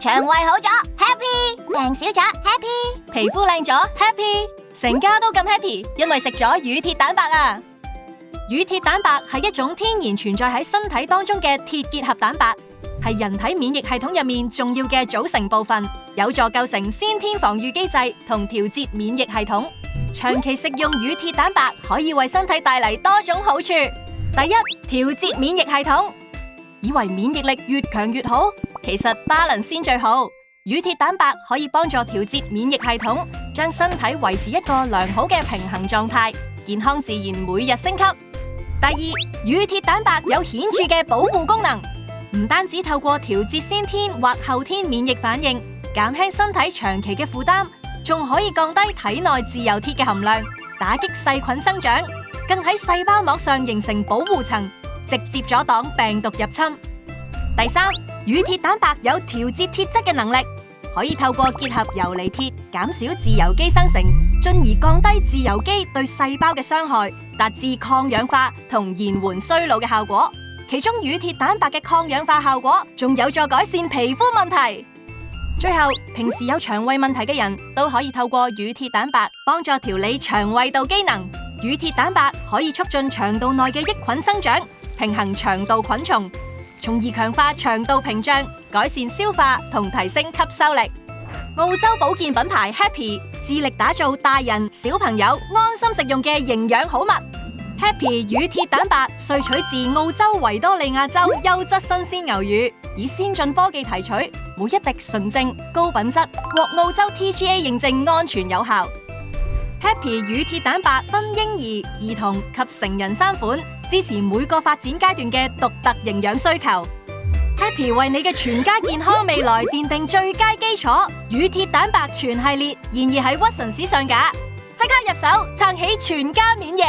腸胃好咗 ，happy； 病少咗 ，happy； 皮膚靚咗 happy， 成家都咁 happy， 因為食咗乳鐵蛋白啊！乳鐵蛋白係一種天然存在喺身體當中嘅鐵結合蛋白，係人體免疫系統入面重要嘅組成部分，有助構成先天防禦機制同調節免疫系統。長期食用乳鐵蛋白可以為身體帶嚟多種好處。第一，調節免疫系統。以為免疫力越強越好，其實balance先最好。乳鐵蛋白可以幫助調節免疫系統，將身體維持一個良好嘅平衡狀態，健康自然每日升級。第二，乳鐵蛋白有顯著嘅保護功能，唔單止透過調節先天或後天免疫反應，減輕身體長期嘅負擔，仲可以降低體內自由鐵嘅含量，打擊細菌生長，更喺細胞膜上形成保護層，直接阻擋病毒入侵。第三，乳鐵蛋白有調節鐵質嘅能力，可以透過結合游離鐵減少自由基生成，進而降低自由基對細胞嘅傷害，達至抗氧化同延緩衰老嘅效果。其中乳鐵蛋白嘅抗氧化效果仲有助改善皮膚問題。最後，平時有腸胃問題嘅人都可以透過乳鐵蛋白幫助調理腸胃道機能。乳鐵蛋白可以促進腸道內嘅益菌生長，平衡腸道菌叢，從而強化腸道屏障，改善消化同提升吸收力。澳洲保健品牌 Happy 致力打造大人小朋友安心食用嘅營養好物。Happy 乳鐵蛋白萃取自澳洲維多利亞州優質新鮮牛乳，以先進科技提取，每一滴純正高品質，獲澳洲 TGA 認證安全有效。Happy 乳鐵蛋白分嬰兒、兒童及成人3款，支持每個發展階段嘅獨特營養需求。Happy 為你嘅全家健康未來奠定最佳基礎。乳鐵蛋白全系列現已喺屈臣氏上架，即刻入手撐起全家免疫。